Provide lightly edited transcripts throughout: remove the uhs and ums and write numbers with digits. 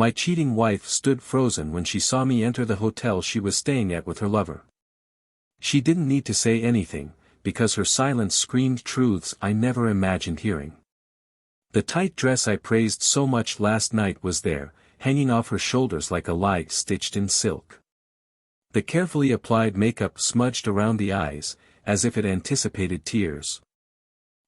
My cheating wife stood frozen when she saw me enter the hotel she was staying at with her lover. She didn't need to say anything, because her silence screamed truths I never imagined hearing. The tight dress I praised so much last night was there, hanging off her shoulders like a lie stitched in silk. The carefully applied makeup smudged around the eyes, as if it anticipated tears.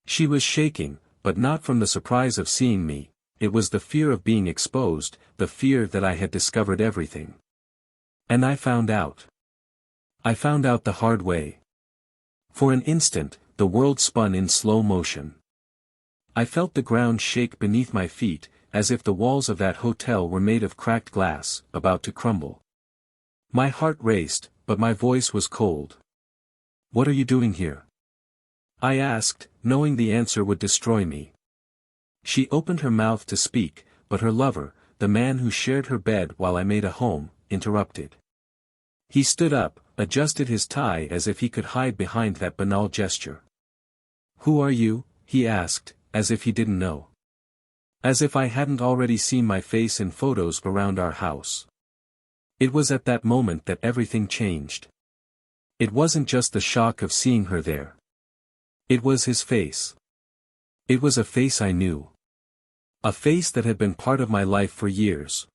She was shaking, but not from the surprise of seeing me, it was the fear of being exposed, the fear that I had discovered everything. And I found out. I found out the hard way. For an instant, the world spun in slow motion. I felt the ground shake beneath my feet, as if the walls of that hotel were made of cracked glass, about to crumble. My heart raced, but my voice was cold. "What are you doing here?" I asked, knowing the answer would destroy me. She opened her mouth to speak, but her lover, the man who shared her bed while I made a home, interrupted. He stood up, adjusted his tie as if he could hide behind that banal gesture. "Who are you?" he asked, as if he didn't know. As if I hadn't already seen my face in photos around our house. It was at that moment that everything changed. It wasn't just the shock of seeing her there. It was his face. It was a face I knew. A face that had been part of my life for years.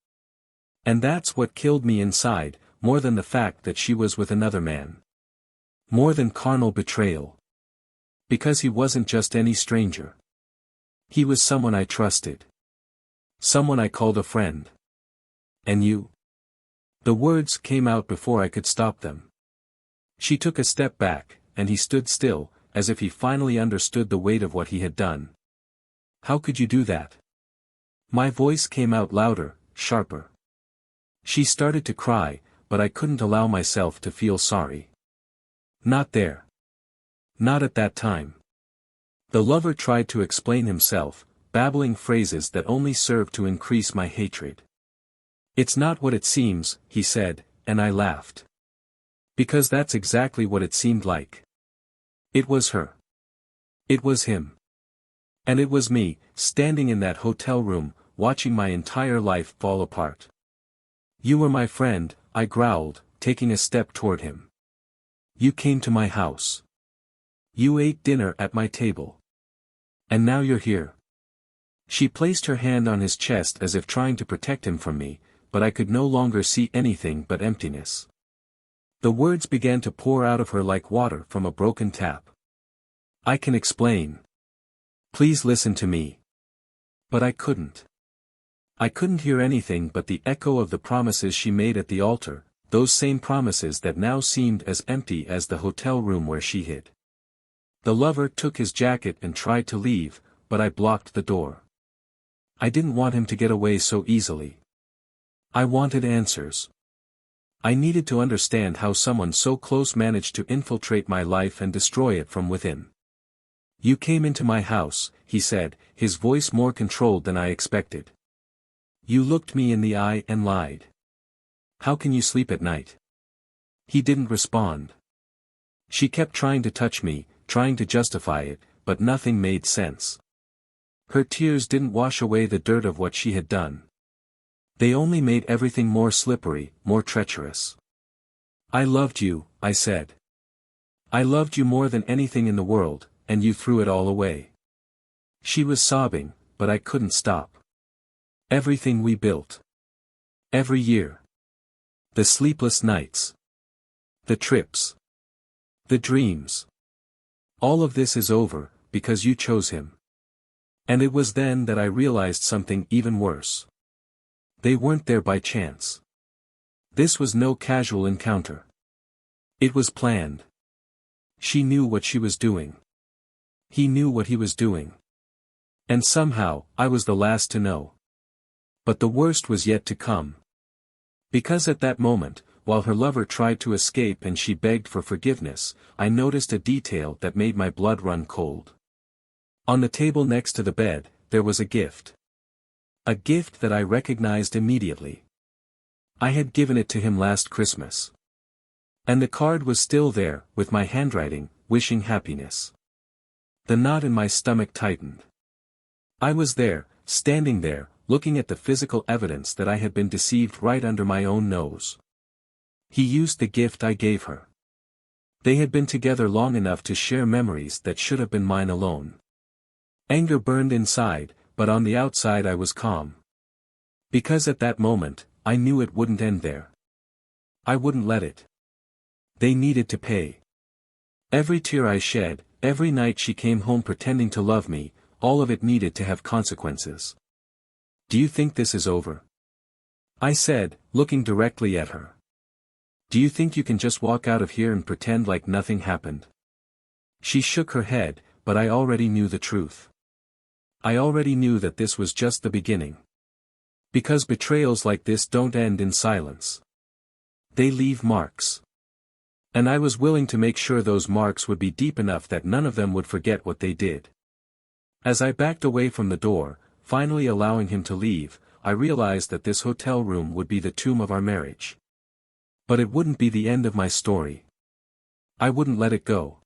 And that's what killed me inside, more than the fact that she was with another man. More than carnal betrayal. Because he wasn't just any stranger. He was someone I trusted. Someone I called a friend. And you? The words came out before I could stop them. She took a step back, and he stood still, as if he finally understood the weight of what he had done. "How could you do that?" My voice came out louder, sharper. She started to cry, but I couldn't allow myself to feel sorry. Not there. Not at that time. The lover tried to explain himself, babbling phrases that only served to increase my hatred. "It's not what it seems," he said, and I laughed. Because that's exactly what it seemed like. It was her. It was him. And it was me, standing in that hotel room, watching my entire life fall apart. "You were my friend," I growled, taking a step toward him. "You came to my house. You ate dinner at my table. And now you're here." She placed her hand on his chest as if trying to protect him from me, but I could no longer see anything but emptiness. The words began to pour out of her like water from a broken tap. "I can explain. Please listen to me." But I couldn't. I couldn't hear anything but the echo of the promises she made at the altar, those same promises that now seemed as empty as the hotel room where she hid. The lover took his jacket and tried to leave, but I blocked the door. I didn't want him to get away so easily. I wanted answers. I needed to understand how someone so close managed to infiltrate my life and destroy it from within. "You came into my house," he said, his voice more controlled than I expected. "You looked me in the eye and lied. How can you sleep at night?" He didn't respond. She kept trying to touch me, trying to justify it, but nothing made sense. Her tears didn't wash away the dirt of what she had done. They only made everything more slippery, more treacherous. "I loved you," I said. "I loved you more than anything in the world, and you threw it all away." She was sobbing, but I couldn't stop. Everything we built. Every year. The sleepless nights. The trips. The dreams. All of this is over, because you chose him. And it was then that I realized something even worse. They weren't there by chance. This was no casual encounter. It was planned. She knew what she was doing. He knew what he was doing. And somehow, I was the last to know. But the worst was yet to come. Because at that moment, while her lover tried to escape and she begged for forgiveness, I noticed a detail that made my blood run cold. On the table next to the bed, there was a gift. A gift that I recognized immediately. I had given it to him last Christmas. And the card was still there, with my handwriting, wishing happiness. The knot in my stomach tightened. I was there, standing there, looking at the physical evidence that I had been deceived right under my own nose. He used the gift I gave her. They had been together long enough to share memories that should have been mine alone. Anger burned inside, but on the outside I was calm. Because at that moment, I knew it wouldn't end there. I wouldn't let it. They needed to pay. Every tear I shed, every night she came home pretending to love me, all of it needed to have consequences. Do you think this is over? I said, looking directly at her. Do you think you can just walk out of here and pretend like nothing happened? She shook her head, but I already knew the truth. I already knew that this was just the beginning. Because betrayals like this don't end in silence. They leave marks. And I was willing to make sure those marks would be deep enough that none of them would forget what they did. As I backed away from the door, finally allowing him to leave, I realized that this hotel room would be the tomb of our marriage. But it wouldn't be the end of my story. I wouldn't let it go.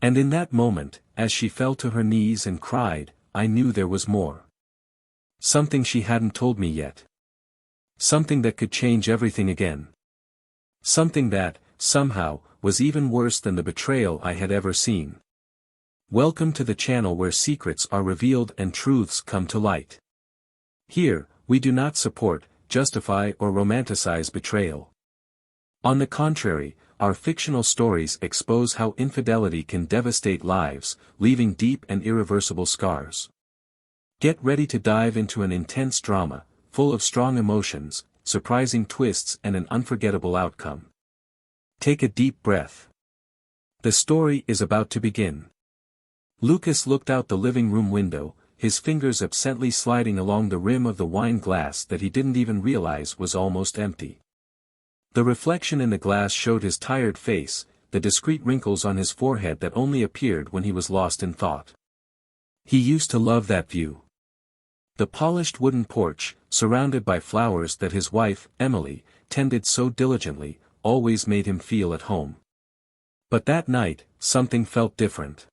And in that moment, as she fell to her knees and cried, I knew there was more. Something she hadn't told me yet. Something that could change everything again. Something that, somehow, was even worse than the betrayal I had ever seen. Welcome to the channel where secrets are revealed and truths come to light. Here, we do not support, justify or romanticize betrayal. On the contrary, our fictional stories expose how infidelity can devastate lives, leaving deep and irreversible scars. Get ready to dive into an intense drama, full of strong emotions, surprising twists and an unforgettable outcome. Take a deep breath. The story is about to begin. Lucas looked out the living room window, his fingers absently sliding along the rim of the wine glass that he didn't even realize was almost empty. The reflection in the glass showed his tired face, the discreet wrinkles on his forehead that only appeared when he was lost in thought. He used to love that view. The polished wooden porch, surrounded by flowers that his wife, Emily, tended so diligently, always made him feel at home. But that night, something felt different.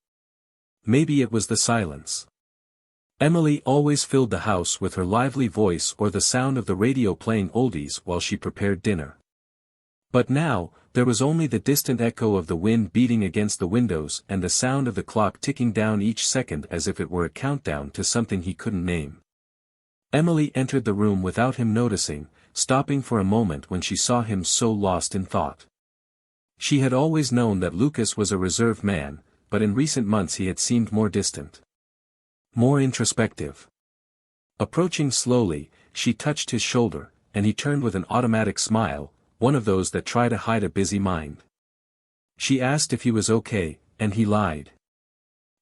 Maybe it was the silence. Emily always filled the house with her lively voice or the sound of the radio playing oldies while she prepared dinner. But now, there was only the distant echo of the wind beating against the windows and the sound of the clock ticking down each second as if it were a countdown to something he couldn't name. Emily entered the room without him noticing, stopping for a moment when she saw him so lost in thought. She had always known that Lucas was a reserved man, but in recent months he had seemed more distant. More introspective. Approaching slowly, she touched his shoulder, and he turned with an automatic smile, one of those that try to hide a busy mind. She asked if he was okay, and he lied.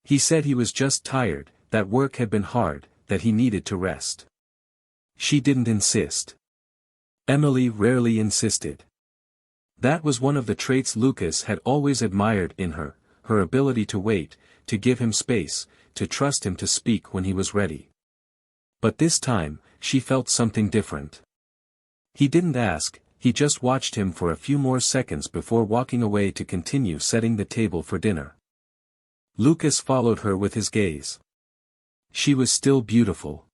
He said he was just tired, that work had been hard, that he needed to rest. She didn't insist. Emily rarely insisted. That was one of the traits Lucas had always admired in her, her ability to wait, to give him space, to trust him to speak when he was ready. But this time, she felt something different. He didn't ask, he just watched him for a few more seconds before walking away to continue setting the table for dinner. Lucas followed her with his gaze. She was still beautiful.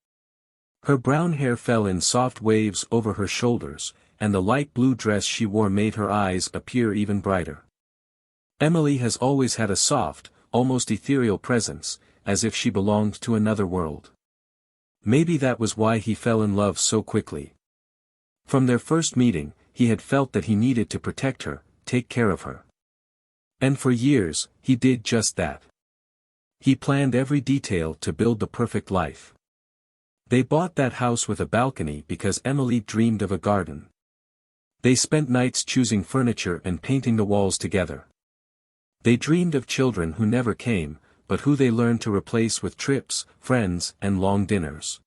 Her brown hair fell in soft waves over her shoulders, and the light blue dress she wore made her eyes appear even brighter. Emily has always had a soft, almost ethereal presence, as if she belonged to another world. Maybe that was why he fell in love so quickly. From their first meeting, he had felt that he needed to protect her, take care of her. And for years, he did just that. He planned every detail to build the perfect life. They bought that house with a balcony because Emily dreamed of a garden. They spent nights choosing furniture and painting the walls together. They dreamed of children who never came, but who they learned to replace with trips, friends, and long dinners.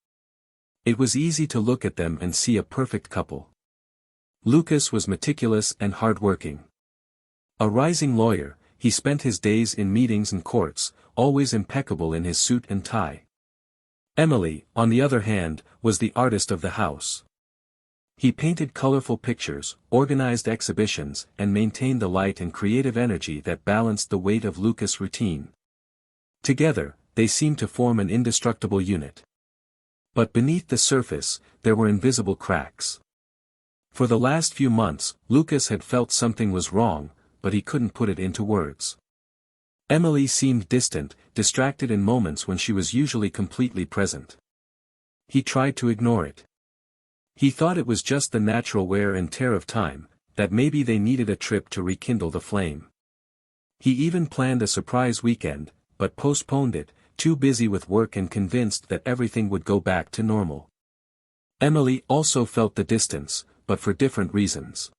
It was easy to look at them and see a perfect couple. Lucas was meticulous and hardworking. A rising lawyer, he spent his days in meetings and courts, always impeccable in his suit and tie. Emily, on the other hand, was the artist of the house. He painted colorful pictures, organized exhibitions, and maintained the light and creative energy that balanced the weight of Lucas' routine. Together, they seemed to form an indestructible unit. But beneath the surface, there were invisible cracks. For the last few months, Lucas had felt something was wrong, but he couldn't put it into words. Emily seemed distant, distracted in moments when she was usually completely present. He tried to ignore it. He thought it was just the natural wear and tear of time, that maybe they needed a trip to rekindle the flame. He even planned a surprise weekend, but postponed it, too busy with work and convinced that everything would go back to normal. Emily also felt the distance, but for different reasons.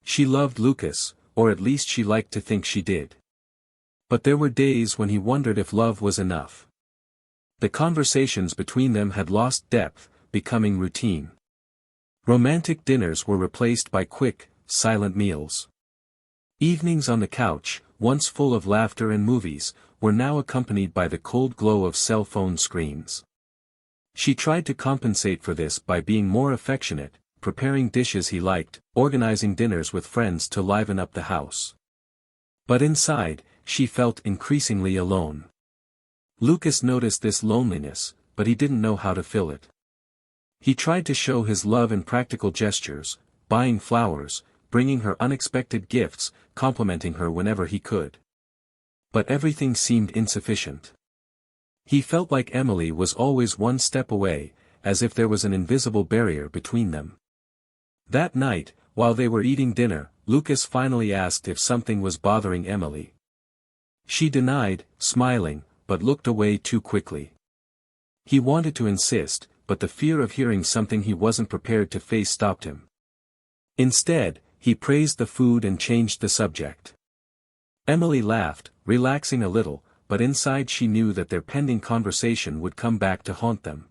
She loved Lucas, or at least she liked to think she did. But there were days when he wondered if love was enough. The conversations between them had lost depth, becoming routine. Romantic dinners were replaced by quick, silent meals. Evenings on the couch, once full of laughter and movies, were now accompanied by the cold glow of cell phone screens. She tried to compensate for this by being more affectionate, preparing dishes he liked, organizing dinners with friends to liven up the house. But inside, she felt increasingly alone. Lucas noticed this loneliness, but he didn't know how to fill it. He tried to show his love in practical gestures, buying flowers, bringing her unexpected gifts, complimenting her whenever he could. But everything seemed insufficient. He felt like Emily was always one step away, as if there was an invisible barrier between them. That night, while they were eating dinner, Lucas finally asked if something was bothering Emily. She denied, smiling, but looked away too quickly. He wanted to insist, but the fear of hearing something he wasn't prepared to face stopped him. Instead, he praised the food and changed the subject. Emily laughed, relaxing a little, but inside she knew that their pending conversation would come back to haunt them.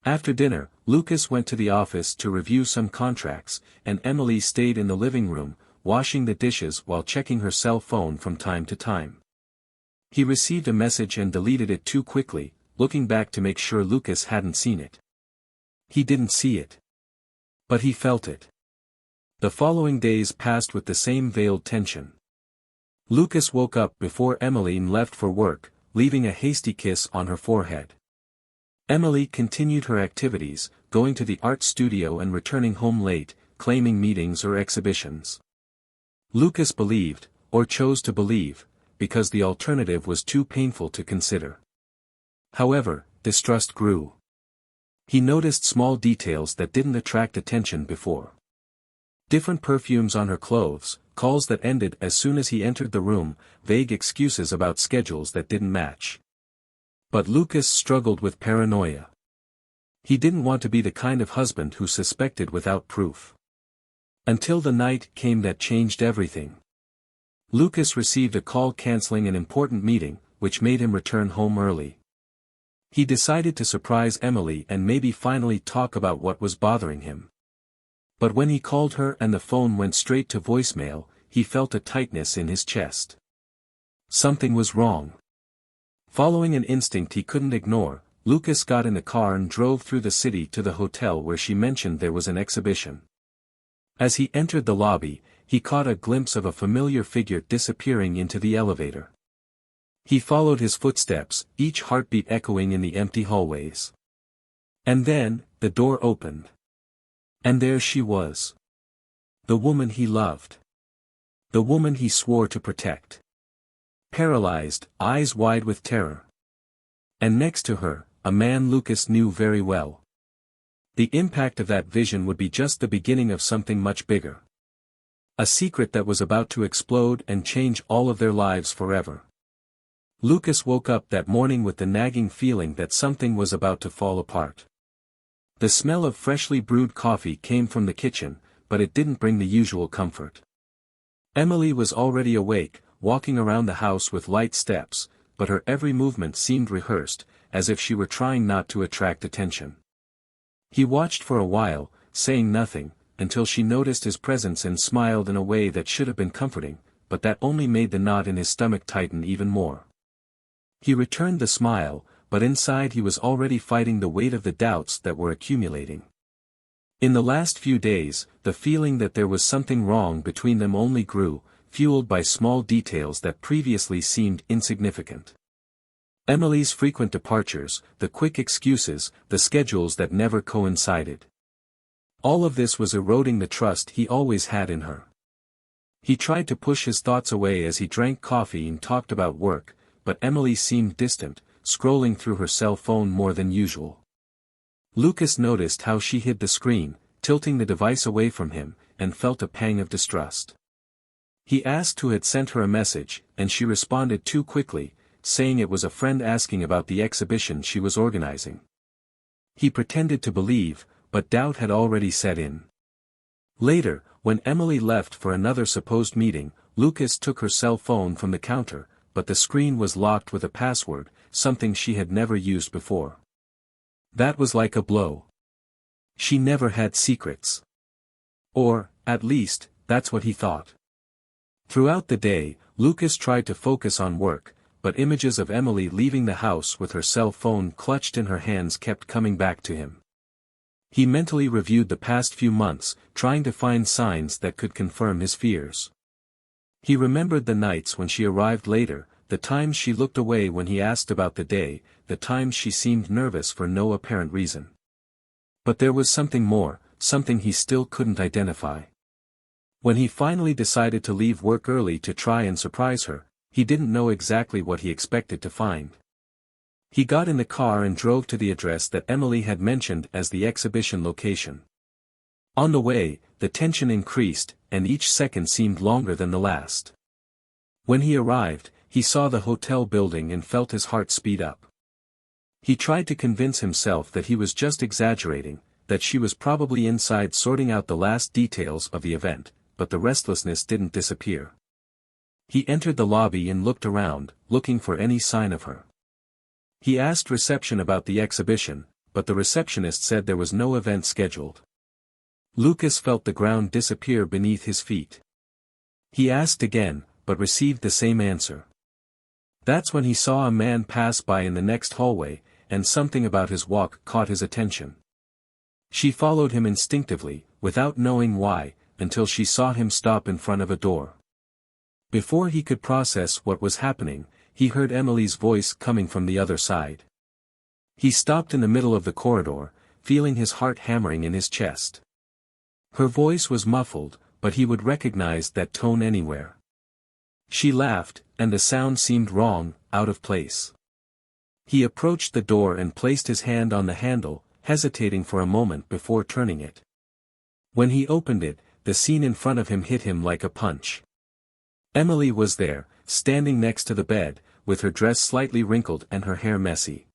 After dinner, Lucas went to the office to review some contracts, and Emily stayed in the living room, washing the dishes while checking her cell phone from time to time. He received a message and deleted it too quickly, looking back to make sure Lucas hadn't seen it. He didn't see it. But he felt it. The following days passed with the same veiled tension. Lucas woke up before Emmeline left for work, leaving a hasty kiss on her forehead. Emily continued her activities, going to the art studio and returning home late, claiming meetings or exhibitions. Lucas believed, or chose to believe, because the alternative was too painful to consider. However, distrust grew. He noticed small details that didn't attract attention before. Different perfumes on her clothes, calls that ended as soon as he entered the room, vague excuses about schedules that didn't match. But Lucas struggled with paranoia. He didn't want to be the kind of husband who suspected without proof. Until the night came that changed everything. Lucas received a call canceling an important meeting, which made him return home early. He decided to surprise Emily and maybe finally talk about what was bothering him. But when he called her and the phone went straight to voicemail, he felt a tightness in his chest. Something was wrong. Following an instinct he couldn't ignore, Lucas got in the car and drove through the city to the hotel where she mentioned there was an exhibition. As he entered the lobby, he caught a glimpse of a familiar figure disappearing into the elevator. He followed his footsteps, each heartbeat echoing in the empty hallways. And then, the door opened. And there she was. The woman he loved. The woman he swore to protect. Paralyzed, eyes wide with terror. And next to her, a man Lucas knew very well. The impact of that vision would be just the beginning of something much bigger. A secret that was about to explode and change all of their lives forever. Lucas woke up that morning with the nagging feeling that something was about to fall apart. The smell of freshly brewed coffee came from the kitchen, but it didn't bring the usual comfort. Emily was already awake, walking around the house with light steps, but her every movement seemed rehearsed, as if she were trying not to attract attention. He watched for a while, saying nothing, until she noticed his presence and smiled in a way that should have been comforting, but that only made the knot in his stomach tighten even more. He returned the smile, but inside he was already fighting the weight of the doubts that were accumulating. In the last few days, the feeling that there was something wrong between them only grew, fueled by small details that previously seemed insignificant. Emily's frequent departures, the quick excuses, the schedules that never coincided. All of this was eroding the trust he always had in her. He tried to push his thoughts away as he drank coffee and talked about work, but Emily seemed distant, scrolling through her cell phone more than usual. Lucas noticed how she hid the screen, tilting the device away from him, and felt a pang of distrust. He asked who had sent her a message, and she responded too quickly, saying it was a friend asking about the exhibition she was organizing. He pretended to believe, but doubt had already set in. Later, when Emily left for another supposed meeting, Lucas took her cell phone from the counter, but the screen was locked with a password, something she had never used before. That was like a blow. She never had secrets. Or, at least, that's what he thought. Throughout the day, Lucas tried to focus on work, but images of Emily leaving the house with her cell phone clutched in her hands kept coming back to him. He mentally reviewed the past few months, trying to find signs that could confirm his fears. He remembered the nights when she arrived later, the times she looked away when he asked about the day, the times she seemed nervous for no apparent reason. But there was something more, something he still couldn't identify. When he finally decided to leave work early to try and surprise her, he didn't know exactly what he expected to find. He got in the car and drove to the address that Emily had mentioned as the exhibition location. On the way, the tension increased, and each second seemed longer than the last. When he arrived, he saw the hotel building and felt his heart speed up. He tried to convince himself that he was just exaggerating, that she was probably inside sorting out the last details of the event, but the restlessness didn't disappear. He entered the lobby and looked around, looking for any sign of her. He asked reception about the exhibition, but the receptionist said there was no event scheduled. Lucas felt the ground disappear beneath his feet. He asked again, but received the same answer. That's when he saw a man pass by in the next hallway, and something about his walk caught his attention. She followed him instinctively, without knowing why, until she saw him stop in front of a door. Before he could process what was happening, he heard Emily's voice coming from the other side. He stopped in the middle of the corridor, feeling his heart hammering in his chest. Her voice was muffled, but he would recognize that tone anywhere. She laughed, and the sound seemed wrong, out of place. He approached the door and placed his hand on the handle, hesitating for a moment before turning it. When he opened it, the scene in front of him hit him like a punch. Emily was there, standing next to the bed, with her dress slightly wrinkled and her hair messy.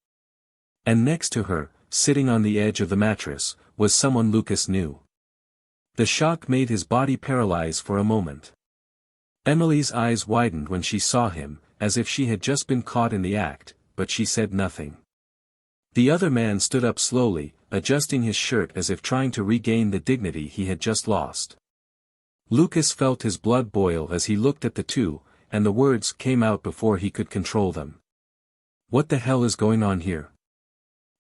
And next to her, sitting on the edge of the mattress, was someone Lucas knew. The shock made his body paralyze for a moment. Emily's eyes widened when she saw him, as if she had just been caught in the act, but she said nothing. The other man stood up slowly, adjusting his shirt as if trying to regain the dignity he had just lost. Lucas felt his blood boil as he looked at the two, and the words came out before he could control them. "What the hell is going on here?"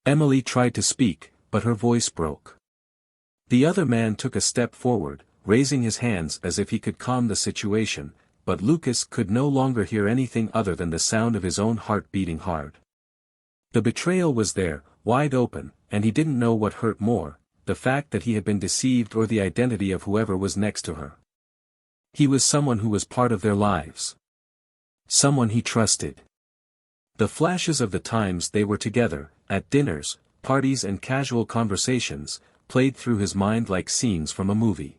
Emily tried to speak, but her voice broke. The other man took a step forward, raising his hands as if he could calm the situation, but Lucas could no longer hear anything other than the sound of his own heart beating hard. The betrayal was there, wide open, and he didn't know what hurt more, the fact that he had been deceived or the identity of whoever was next to her. He was someone who was part of their lives. Someone he trusted. The flashes of the times they were together, at dinners, parties and casual conversations, played through his mind like scenes from a movie.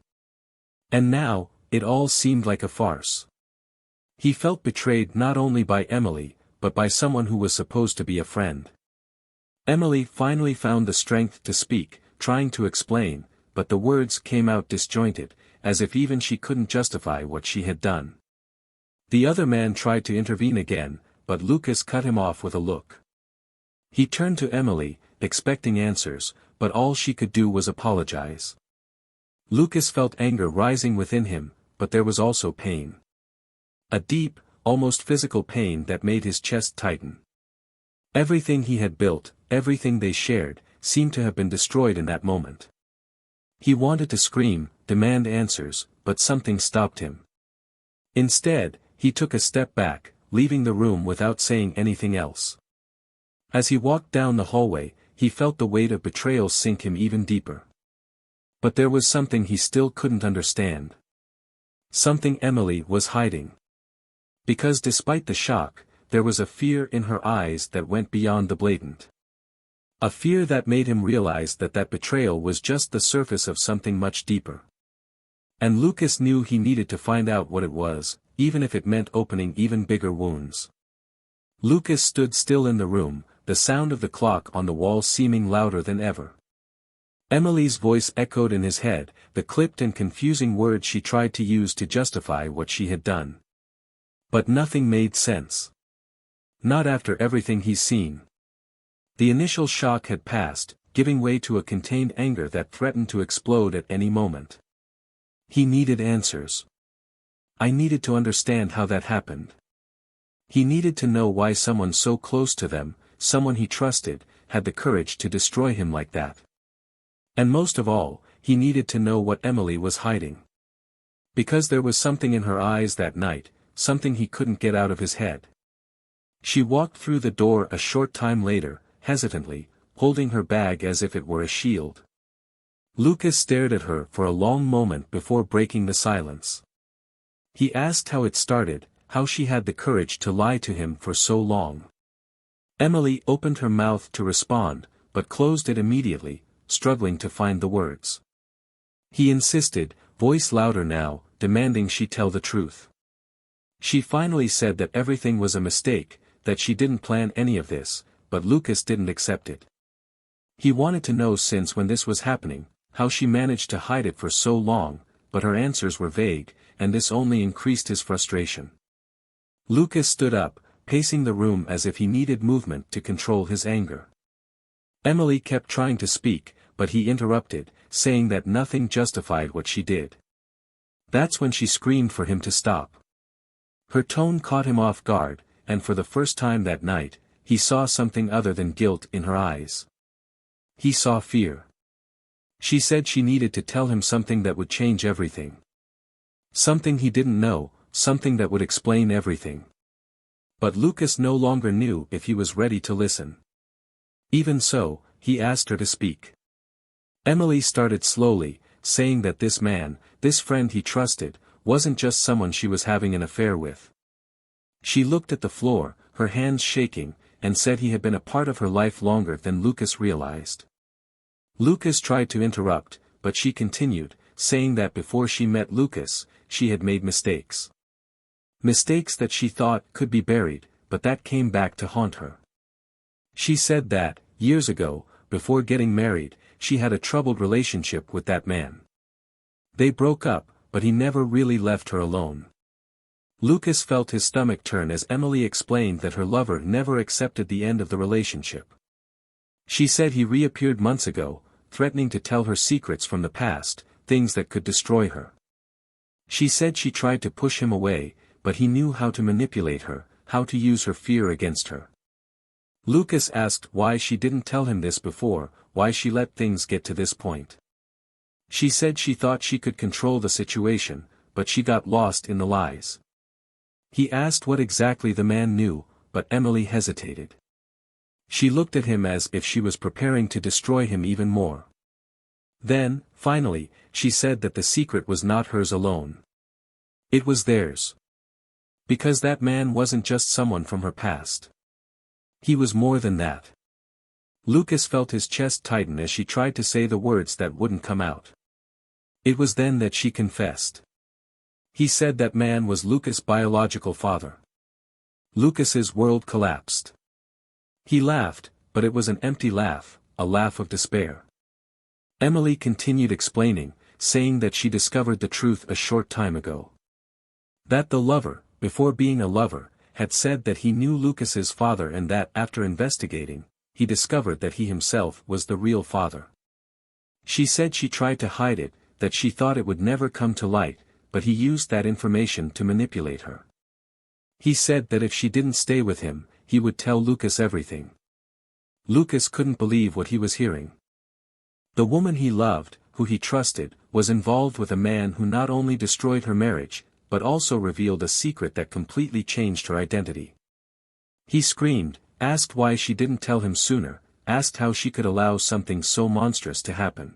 And now, it all seemed like a farce. He felt betrayed not only by Emily, but by someone who was supposed to be a friend. Emily finally found the strength to speak, trying to explain, but the words came out disjointed, as if even she couldn't justify what she had done. The other man tried to intervene again, but Lucas cut him off with a look. He turned to Emily, expecting answers, but all she could do was apologize. Lucas felt anger rising within him, but there was also pain. A deep, almost physical pain that made his chest tighten. Everything he had built, everything they shared, seemed to have been destroyed in that moment. He wanted to scream, demand answers, but something stopped him. Instead, he took a step back, leaving the room without saying anything else. As he walked down the hallway, he felt the weight of betrayal sink him even deeper. But there was something he still couldn't understand. Something Emily was hiding. Because despite the shock, there was a fear in her eyes that went beyond the blatant. A fear that made him realize that betrayal was just the surface of something much deeper. And Lucas knew he needed to find out what it was, even if it meant opening even bigger wounds. Lucas stood still in the room, the sound of the clock on the wall seeming louder than ever. Emily's voice echoed in his head, the clipped and confusing words she tried to use to justify what she had done. But nothing made sense. Not after everything he's seen. The initial shock had passed, giving way to a contained anger that threatened to explode at any moment. He needed answers. I needed to understand how that happened. He needed to know why someone so close to them, someone he trusted, had the courage to destroy him like that. And most of all, he needed to know what Emily was hiding. Because there was something in her eyes that night, something he couldn't get out of his head. She walked through the door a short time later, hesitantly, holding her bag as if it were a shield. Lucas stared at her for a long moment before breaking the silence. He asked how it started, how she had the courage to lie to him for so long. Emily opened her mouth to respond, but closed it immediately, struggling to find the words. He insisted, voice louder now, demanding she tell the truth. She finally said that everything was a mistake, that she didn't plan any of this, but Lucas didn't accept it. He wanted to know since when this was happening, how she managed to hide it for so long, but her answers were vague, and this only increased his frustration. Lucas stood up, pacing the room as if he needed movement to control his anger. Emily kept trying to speak, but he interrupted, saying that nothing justified what she did. That's when she screamed for him to stop. Her tone caught him off guard, and for the first time that night, he saw something other than guilt in her eyes. He saw fear. She said she needed to tell him something that would change everything. Something he didn't know, something that would explain everything. But Lucas no longer knew if he was ready to listen. Even so, he asked her to speak. Emily started slowly, saying that this man, this friend he trusted, wasn't just someone she was having an affair with. She looked at the floor, her hands shaking, and said he had been a part of her life longer than Lucas realized. Lucas tried to interrupt, but she continued, saying that before she met Lucas, she had made mistakes. Mistakes that she thought could be buried, but that came back to haunt her. She said that, years ago, before getting married, she had a troubled relationship with that man. They broke up, but he never really left her alone. Lucas felt his stomach turn as Emily explained that her lover never accepted the end of the relationship. She said he reappeared months ago, threatening to tell her secrets from the past, things that could destroy her. She said she tried to push him away, but he knew how to manipulate her, how to use her fear against her. Lucas asked why she didn't tell him this before, why she let things get to this point. She said she thought she could control the situation, but she got lost in the lies. He asked what exactly the man knew, but Emily hesitated. She looked at him as if she was preparing to destroy him even more. Then, finally, she said that the secret was not hers alone. It was theirs. Because that man wasn't just someone from her past. He was more than that. Lucas felt his chest tighten as she tried to say the words that wouldn't come out. It was then that she confessed. He said that man was Lucas' biological father. Lucas's world collapsed. He laughed, but it was an empty laugh, a laugh of despair. Emily continued explaining, saying that she discovered the truth a short time ago. That the lover, before being a lover, had said that he knew Lucas's father and that after investigating, he discovered that he himself was the real father. She said she tried to hide it, that she thought it would never come to light, but he used that information to manipulate her. He said that if she didn't stay with him, he would tell Lucas everything. Lucas couldn't believe what he was hearing. The woman he loved, who he trusted, was involved with a man who not only destroyed her marriage, but also revealed a secret that completely changed her identity. He screamed, asked why she didn't tell him sooner, asked how she could allow something so monstrous to happen.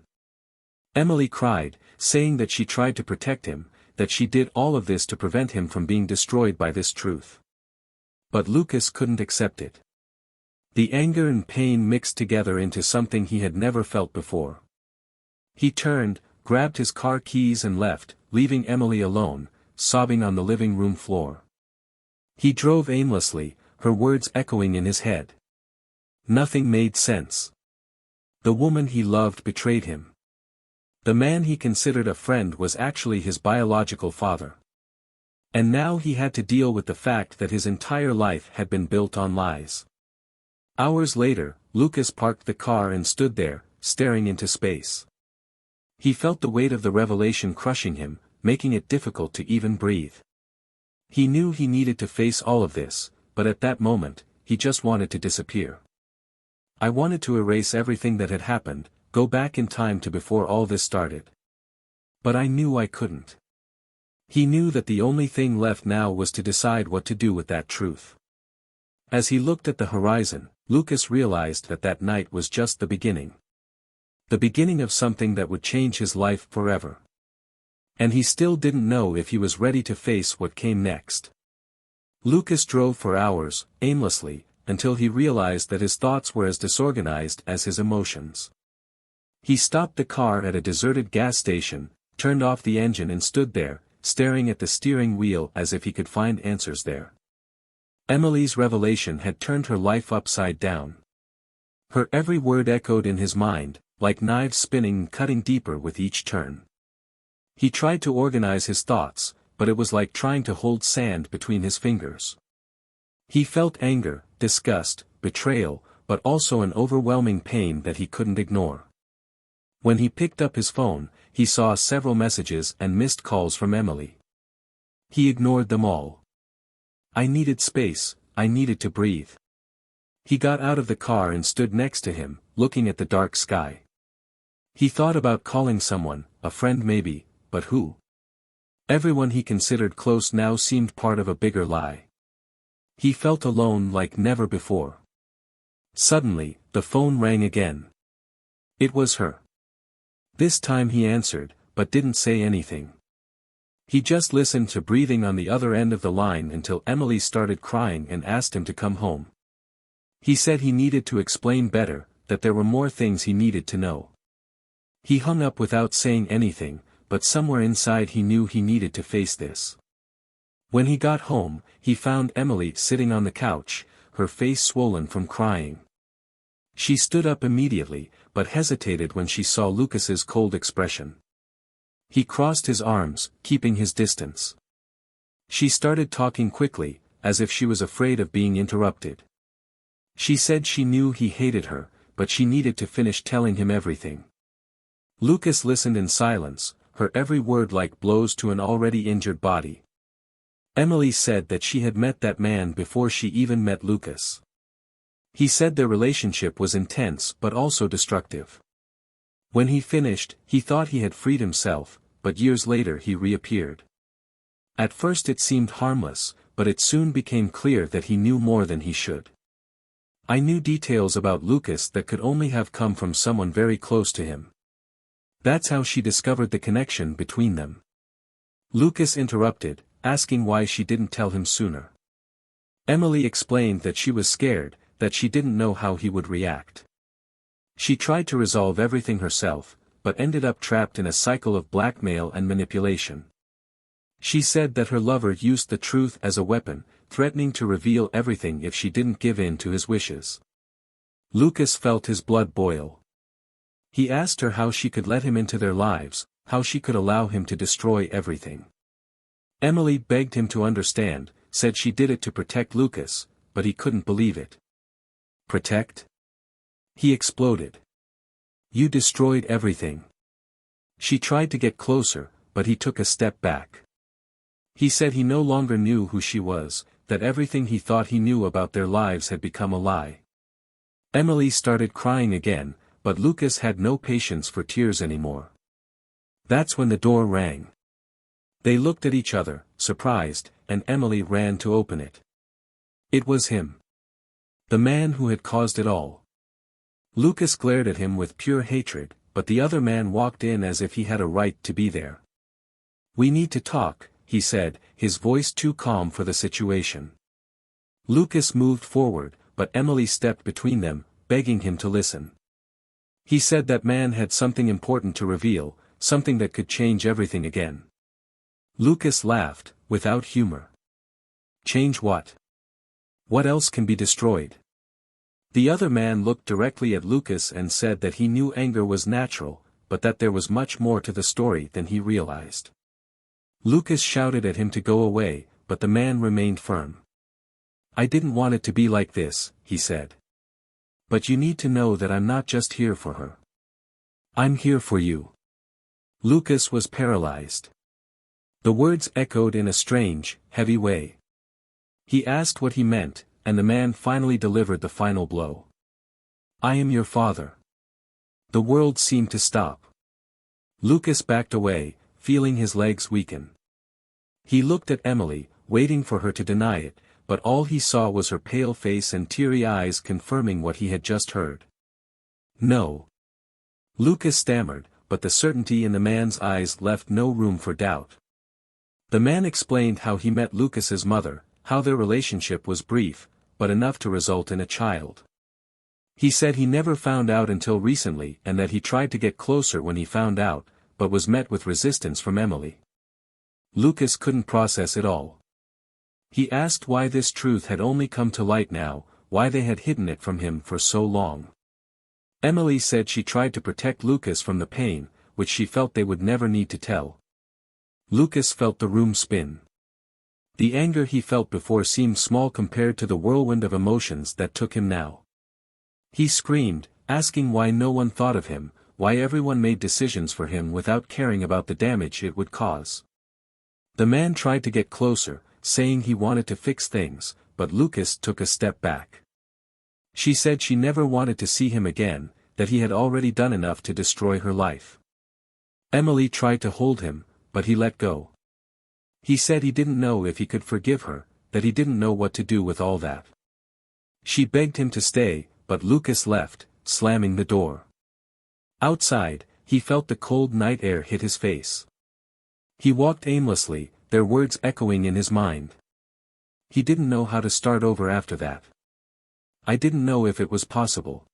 Emily cried, saying that she tried to protect him, that she did all of this to prevent him from being destroyed by this truth. But Lucas couldn't accept it. The anger and pain mixed together into something he had never felt before. He turned, grabbed his car keys and left, leaving Emily alone, sobbing on the living room floor. He drove aimlessly, her words echoing in his head. Nothing made sense. The woman he loved betrayed him. The man he considered a friend was actually his biological father. And now he had to deal with the fact that his entire life had been built on lies. Hours later, Lucas parked the car and stood there, staring into space. He felt the weight of the revelation crushing him, making it difficult to even breathe. He knew he needed to face all of this, but at that moment, he just wanted to disappear. I wanted to erase everything that had happened, go back in time to before all this started. But I knew I couldn't. He knew that the only thing left now was to decide what to do with that truth. As he looked at the horizon, Lucas realized that that night was just the beginning. The beginning of something that would change his life forever. And he still didn't know if he was ready to face what came next. Lucas drove for hours, aimlessly, until he realized that his thoughts were as disorganized as his emotions. He stopped the car at a deserted gas station, turned off the engine and stood there, staring at the steering wheel as if he could find answers there. Emily's revelation had turned her life upside down. Her every word echoed in his mind, like knives spinning and cutting deeper with each turn. He tried to organize his thoughts, but it was like trying to hold sand between his fingers. He felt anger, disgust, betrayal, but also an overwhelming pain that he couldn't ignore. When he picked up his phone, he saw several messages and missed calls from Emily. He ignored them all. I needed space, I needed to breathe. He got out of the car and stood next to him, looking at the dark sky. He thought about calling someone, a friend maybe, but who? Everyone he considered close now seemed part of a bigger lie. He felt alone like never before. Suddenly, the phone rang again. It was her. This time he answered, but didn't say anything. He just listened to breathing on the other end of the line until Emily started crying and asked him to come home. He said he needed to explain better, that there were more things he needed to know. He hung up without saying anything, but somewhere inside he knew he needed to face this. When he got home, he found Emily sitting on the couch, her face swollen from crying. She stood up immediately, but hesitated when she saw Lucas's cold expression. He crossed his arms, keeping his distance. She started talking quickly, as if she was afraid of being interrupted. She said she knew he hated her, but she needed to finish telling him everything. Lucas listened in silence, her every word like blows to an already injured body. Emily said that she had met that man before she even met Lucas. He said their relationship was intense but also destructive. When he finished, he thought he had freed himself, but years later he reappeared. At first it seemed harmless, but it soon became clear that he knew more than he should. I knew details about Lucas that could only have come from someone very close to him. That's how she discovered the connection between them. Lucas interrupted, asking why she didn't tell him sooner. Emily explained that she was scared, that she didn't know how he would react. She tried to resolve everything herself, but ended up trapped in a cycle of blackmail and manipulation. She said that her lover used the truth as a weapon, threatening to reveal everything if she didn't give in to his wishes. Lucas felt his blood boil. He asked her how she could let him into their lives, how she could allow him to destroy everything. Emily begged him to understand, said she did it to protect Lucas, but he couldn't believe it. Protect? He exploded. You destroyed everything. She tried to get closer, but he took a step back. He said he no longer knew who she was, that everything he thought he knew about their lives had become a lie. Emily started crying again, but Lucas had no patience for tears anymore. That's when the door rang. They looked at each other, surprised, and Emily ran to open it. It was him. The man who had caused it all. Lucas glared at him with pure hatred, but the other man walked in as if he had a right to be there. "We need to talk," he said, his voice too calm for the situation. Lucas moved forward, but Emily stepped between them, begging him to listen. He said that man had something important to reveal, something that could change everything again. Lucas laughed, without humor. "Change what? What else can be destroyed?" The other man looked directly at Lucas and said that he knew anger was natural, but that there was much more to the story than he realized. Lucas shouted at him to go away, but the man remained firm. "I didn't want it to be like this," he said. "But you need to know that I'm not just here for her. I'm here for you." Lucas was paralyzed. The words echoed in a strange, heavy way. He asked what he meant, and the man finally delivered the final blow. "I am your father." The world seemed to stop. Lucas backed away, feeling his legs weaken. He looked at Emily, waiting for her to deny it, but all he saw was her pale face and teary eyes confirming what he had just heard. "No." Lucas stammered, but the certainty in the man's eyes left no room for doubt. The man explained how he met Lucas's mother, how their relationship was brief, but enough to result in a child. He said he never found out until recently and that he tried to get closer when he found out, but was met with resistance from Emily. Lucas couldn't process it all. He asked why this truth had only come to light now, why they had hidden it from him for so long. Emily said she tried to protect Lucas from the pain, which she felt they would never need to tell. Lucas felt the room spin. The anger he felt before seemed small compared to the whirlwind of emotions that took him now. He screamed, asking why no one thought of him, why everyone made decisions for him without caring about the damage it would cause. The man tried to get closer, saying he wanted to fix things, but Lucas took a step back. She said she never wanted to see him again, that he had already done enough to destroy her life. Emily tried to hold him, but he let go. He said he didn't know if he could forgive her, that he didn't know what to do with all that. She begged him to stay, but Lucas left, slamming the door. Outside, he felt the cold night air hit his face. He walked aimlessly, their words echoing in his mind. He didn't know how to start over after that. I didn't know if it was possible.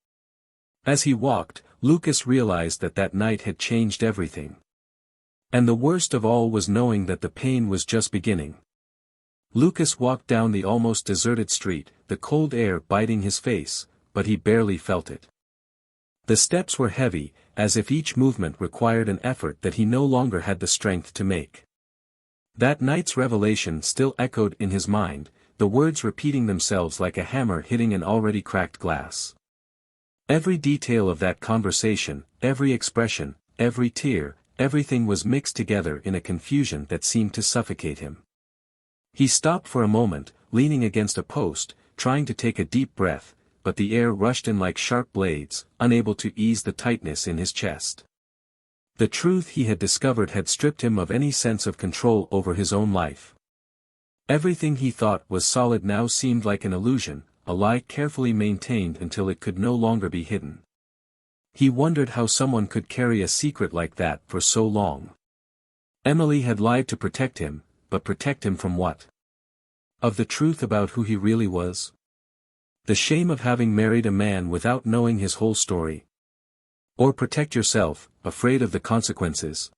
As he walked, Lucas realized that that night had changed everything. And the worst of all was knowing that the pain was just beginning. Lucas walked down the almost deserted street, the cold air biting his face, but he barely felt it. The steps were heavy, as if each movement required an effort that he no longer had the strength to make. That night's revelation still echoed in his mind, the words repeating themselves like a hammer hitting an already cracked glass. Every detail of that conversation, every expression, every tear, everything was mixed together in a confusion that seemed to suffocate him. He stopped for a moment, leaning against a post, trying to take a deep breath, but the air rushed in like sharp blades, unable to ease the tightness in his chest. The truth he had discovered had stripped him of any sense of control over his own life. Everything he thought was solid now seemed like an illusion, a lie carefully maintained until it could no longer be hidden. He wondered how someone could carry a secret like that for so long. Emily had lied to protect him, but protect him from what? Of the truth about who he really was? The shame of having married a man without knowing his whole story? Or protect yourself, afraid of the consequences?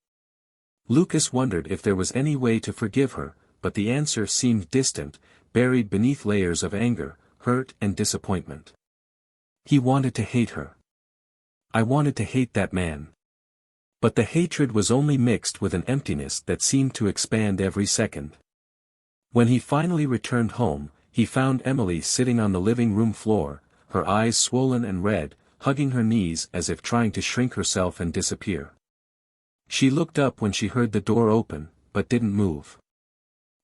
Lucas wondered if there was any way to forgive her, but the answer seemed distant, buried beneath layers of anger, hurt and disappointment. He wanted to hate her. I wanted to hate that man. But the hatred was only mixed with an emptiness that seemed to expand every second. When he finally returned home, he found Emily sitting on the living room floor, her eyes swollen and red, hugging her knees as if trying to shrink herself and disappear. She looked up when she heard the door open, but didn't move.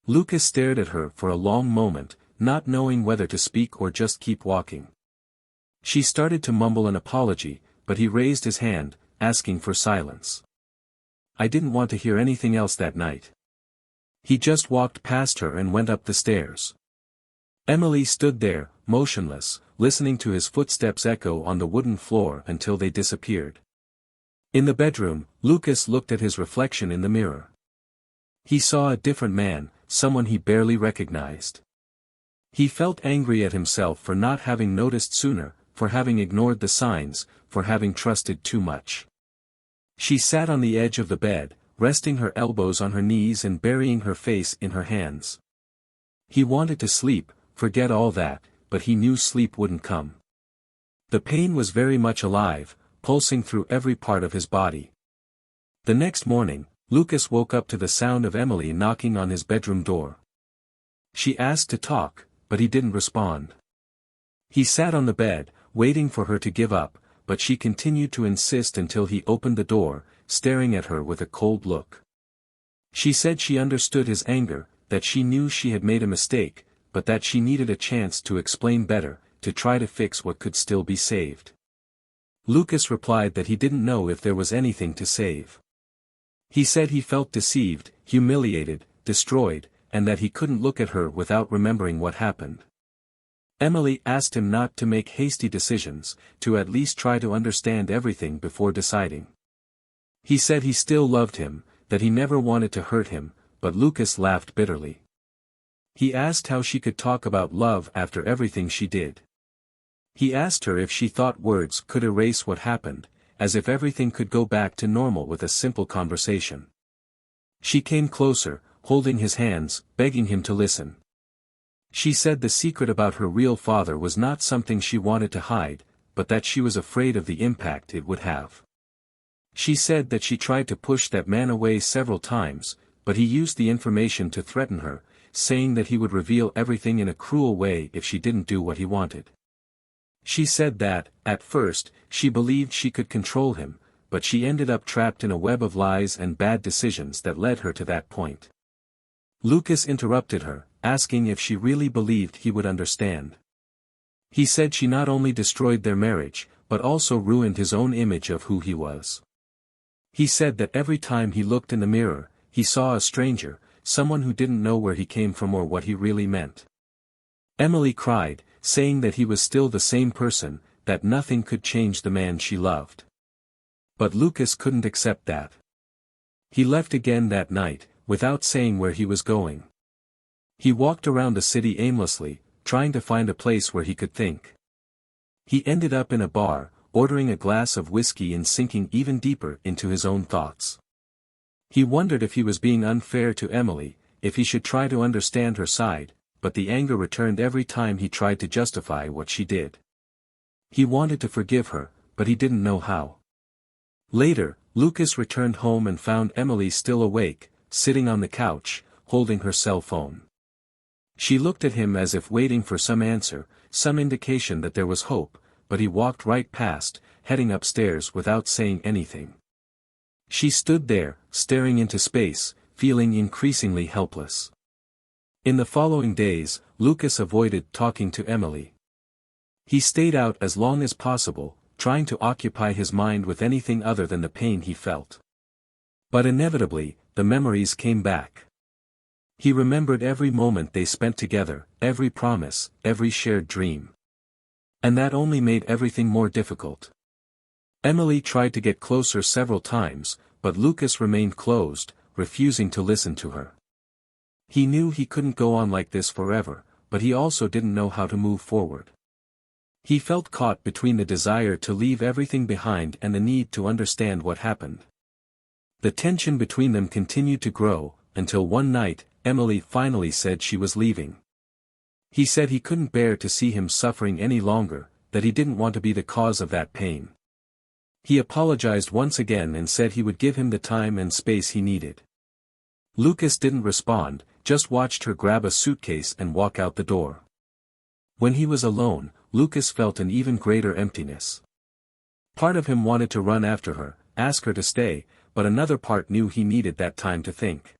Lucas stared at her for a long moment, not knowing whether to speak or just keep walking. She started to mumble an apology, but he raised his hand, asking for silence. I didn't want to hear anything else that night. He just walked past her and went up the stairs. Emily stood there, motionless, listening to his footsteps echo on the wooden floor until they disappeared. In the bedroom, Lucas looked at his reflection in the mirror. He saw a different man, someone he barely recognized. He felt angry at himself for not having noticed sooner, for having ignored the signs, for having trusted too much. She sat on the edge of the bed, resting her elbows on her knees and burying her face in her hands. He wanted to sleep, forget all that, but he knew sleep wouldn't come. The pain was very much alive, pulsing through every part of his body. The next morning, Lucas woke up to the sound of Emily knocking on his bedroom door. She asked to talk, but he didn't respond. He sat on the bed, waiting for her to give up, but she continued to insist until he opened the door, staring at her with a cold look. She said she understood his anger, that she knew she had made a mistake, but that she needed a chance to explain better, to try to fix what could still be saved. Lucas replied that he didn't know if there was anything to save. He said he felt deceived, humiliated, destroyed, and that he couldn't look at her without remembering what happened. Emily asked him not to make hasty decisions, to at least try to understand everything before deciding. He said he still loved him, that he never wanted to hurt him, but Lucas laughed bitterly. He asked how she could talk about love after everything she did. He asked her if she thought words could erase what happened, as if everything could go back to normal with a simple conversation. She came closer, holding his hands, begging him to listen. She said the secret about her real father was not something she wanted to hide, but that she was afraid of the impact it would have. She said that she tried to push that man away several times, but he used the information to threaten her, saying that he would reveal everything in a cruel way if she didn't do what he wanted. She said that, at first, she believed she could control him, but she ended up trapped in a web of lies and bad decisions that led her to that point. Lucas interrupted her, asking if she really believed he would understand. He said she not only destroyed their marriage, but also ruined his own image of who he was. He said that every time he looked in the mirror, he saw a stranger, someone who didn't know where he came from or what he really meant. Emily cried, saying that he was still the same person, that nothing could change the man she loved. But Lucas couldn't accept that. He left again that night, without saying where he was going. He walked around the city aimlessly, trying to find a place where he could think. He ended up in a bar, ordering a glass of whiskey and sinking even deeper into his own thoughts. He wondered if he was being unfair to Emily, if he should try to understand her side, but the anger returned every time he tried to justify what she did. He wanted to forgive her, but he didn't know how. Later, Lucas returned home and found Emily still awake, sitting on the couch, holding her cell phone. She looked at him as if waiting for some answer, some indication that there was hope, but he walked right past, heading upstairs without saying anything. She stood there, staring into space, feeling increasingly helpless. In the following days, Lucas avoided talking to Emily. He stayed out as long as possible, trying to occupy his mind with anything other than the pain he felt. But inevitably, the memories came back. He remembered every moment they spent together, every promise, every shared dream. And that only made everything more difficult. Emily tried to get closer several times, but Lucas remained closed, refusing to listen to her. He knew he couldn't go on like this forever, but he also didn't know how to move forward. He felt caught between the desire to leave everything behind and the need to understand what happened. The tension between them continued to grow, until one night, Emily finally said she was leaving. He said he couldn't bear to see him suffering any longer, that he didn't want to be the cause of that pain. He apologized once again and said he would give him the time and space he needed. Lucas didn't respond, just watched her grab a suitcase and walk out the door. When he was alone, Lucas felt an even greater emptiness. Part of him wanted to run after her, ask her to stay, but another part knew he needed that time to think.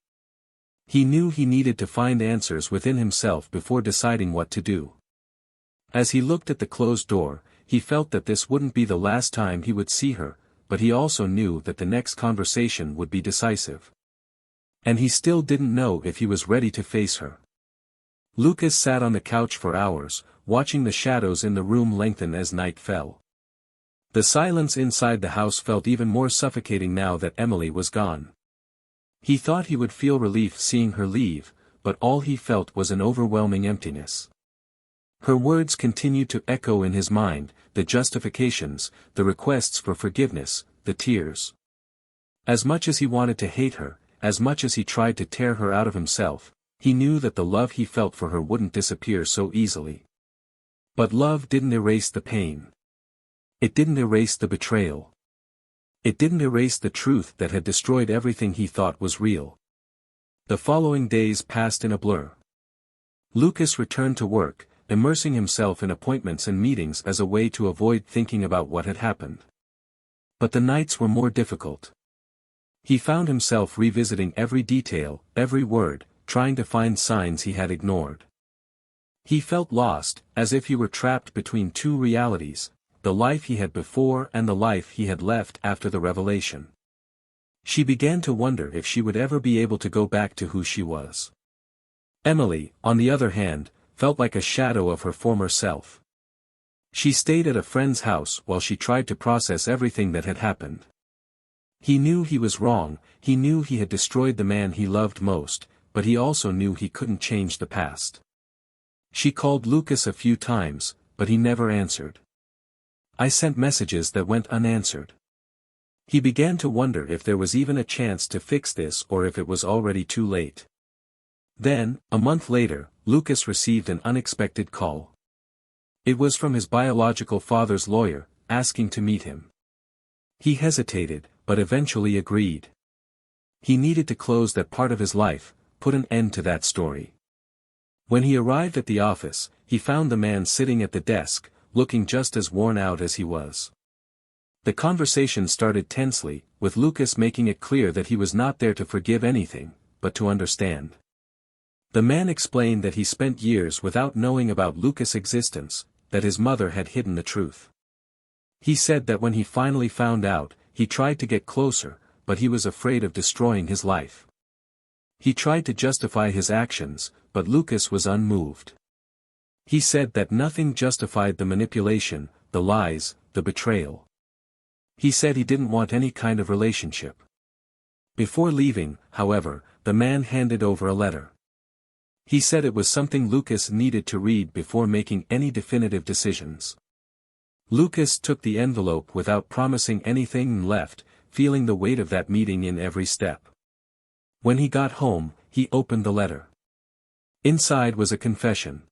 He knew he needed to find answers within himself before deciding what to do. As he looked at the closed door, he felt that this wouldn't be the last time he would see her, but he also knew that the next conversation would be decisive. And he still didn't know if he was ready to face her. Lucas sat on the couch for hours, watching the shadows in the room lengthen as night fell. The silence inside the house felt even more suffocating now that Emily was gone. He thought he would feel relief seeing her leave, but all he felt was an overwhelming emptiness. Her words continued to echo in his mind, the justifications, the requests for forgiveness, the tears. As much as he wanted to hate her, as much as he tried to tear her out of himself, he knew that the love he felt for her wouldn't disappear so easily. But love didn't erase the pain. It didn't erase the betrayal. It didn't erase the truth that had destroyed everything he thought was real. The following days passed in a blur. Lucas returned to work, immersing himself in appointments and meetings as a way to avoid thinking about what had happened. But the nights were more difficult. He found himself revisiting every detail, every word, trying to find signs he had ignored. He felt lost, as if he were trapped between two realities, the life he had before and the life he had left after the revelation. She began to wonder if she would ever be able to go back to who she was. Emily, on the other hand, felt like a shadow of her former self. She stayed at a friend's house while she tried to process everything that had happened. He knew he was wrong, he knew he had destroyed the man he loved most, but he also knew he couldn't change the past. She called Lucas a few times, but he never answered. I sent messages that went unanswered. He began to wonder if there was even a chance to fix this or if it was already too late. Then, a month later, Lucas received an unexpected call. It was from his biological father's lawyer, asking to meet him. He hesitated, but eventually agreed. He needed to close that part of his life, put an end to that story. When he arrived at the office, he found the man sitting at the desk, looking just as worn out as he was. The conversation started tensely, with Lucas making it clear that he was not there to forgive anything, but to understand. The man explained that he spent years without knowing about Lucas' existence, that his mother had hidden the truth. He said that when he finally found out, he tried to get closer, but he was afraid of destroying his life. He tried to justify his actions, but Lucas was unmoved. He said that nothing justified the manipulation, the lies, the betrayal. He said he didn't want any kind of relationship. Before leaving, however, the man handed over a letter. He said it was something Lucas needed to read before making any definitive decisions. Lucas took the envelope without promising anything and left, feeling the weight of that meeting in every step. When he got home, he opened the letter. Inside was a confession.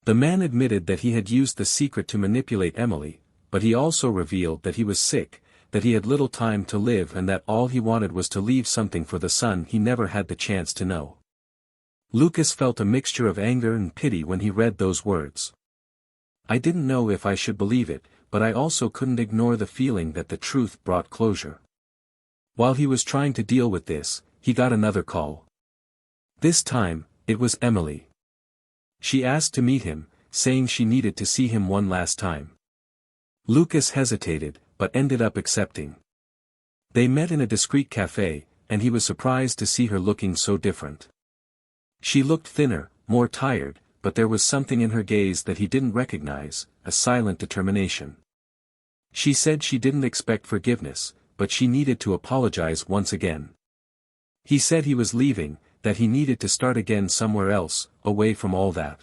The man admitted that he had used the secret to manipulate Emily, but he also revealed that he was sick, that he had little time to live and that all he wanted was to leave something for the son he never had the chance to know. Lucas felt a mixture of anger and pity when he read those words. I didn't know if I should believe it, but I also couldn't ignore the feeling that the truth brought closure. While he was trying to deal with this, he got another call. This time, it was Emily. She asked to meet him, saying she needed to see him one last time. Lucas hesitated, but ended up accepting. They met in a discreet cafe, and he was surprised to see her looking so different. She looked thinner, more tired, but there was something in her gaze that he didn't recognize, a silent determination. She said she didn't expect forgiveness, but she needed to apologize once again. He said he was leaving, that he needed to start again somewhere else, away from all that.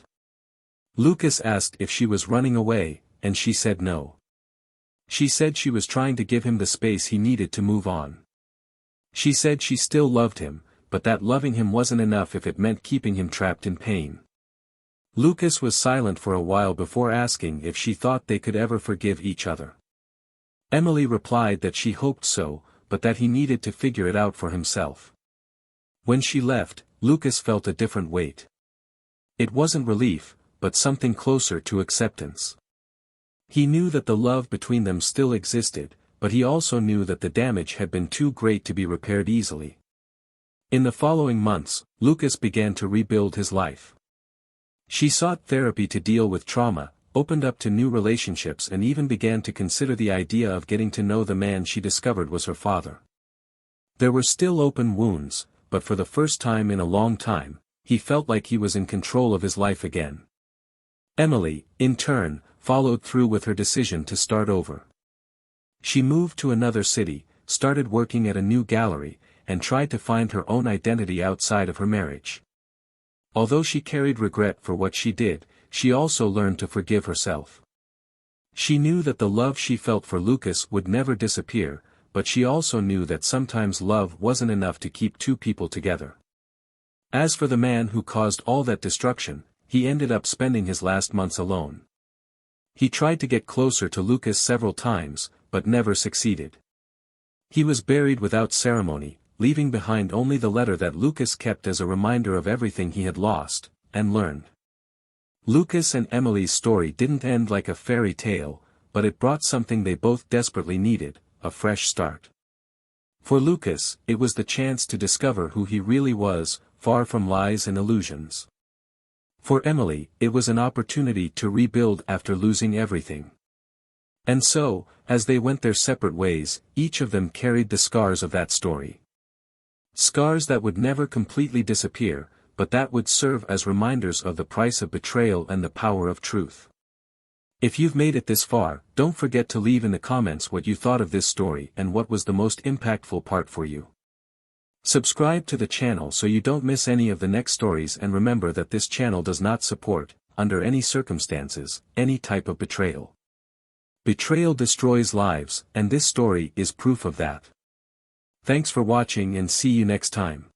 Lucas asked if she was running away, and she said no. She said she was trying to give him the space he needed to move on. She said she still loved him, but that loving him wasn't enough if it meant keeping him trapped in pain. Lucas was silent for a while before asking if she thought they could ever forgive each other. Emily replied that she hoped so, but that he needed to figure it out for himself. When she left, Lucas felt a different weight. It wasn't relief, but something closer to acceptance. He knew that the love between them still existed, but he also knew that the damage had been too great to be repaired easily. In the following months, Lucas began to rebuild his life. She sought therapy to deal with trauma, opened up to new relationships and even began to consider the idea of getting to know the man she discovered was her father. There were still open wounds, but for the first time in a long time, he felt like he was in control of his life again. Emily, in turn, followed through with her decision to start over. She moved to another city, started working at a new gallery, and tried to find her own identity outside of her marriage. Although she carried regret for what she did, she also learned to forgive herself. She knew that the love she felt for Lucas would never disappear, but she also knew that sometimes love wasn't enough to keep two people together. As for the man who caused all that destruction, he ended up spending his last months alone. He tried to get closer to Lucas several times, but never succeeded. He was buried without ceremony, leaving behind only the letter that Lucas kept as a reminder of everything he had lost and learned. Lucas and Emily's story didn't end like a fairy tale, but it brought something they both desperately needed, a fresh start. For Lucas, it was the chance to discover who he really was, far from lies and illusions. For Emily, it was an opportunity to rebuild after losing everything. And so, as they went their separate ways, each of them carried the scars of that story. Scars that would never completely disappear, but that would serve as reminders of the price of betrayal and the power of truth. If you've made it this far, don't forget to leave in the comments what you thought of this story and what was the most impactful part for you. Subscribe to the channel so you don't miss any of the next stories, and remember that this channel does not support, under any circumstances, any type of betrayal. Betrayal destroys lives, and this story is proof of that. Thanks for watching and see you next time.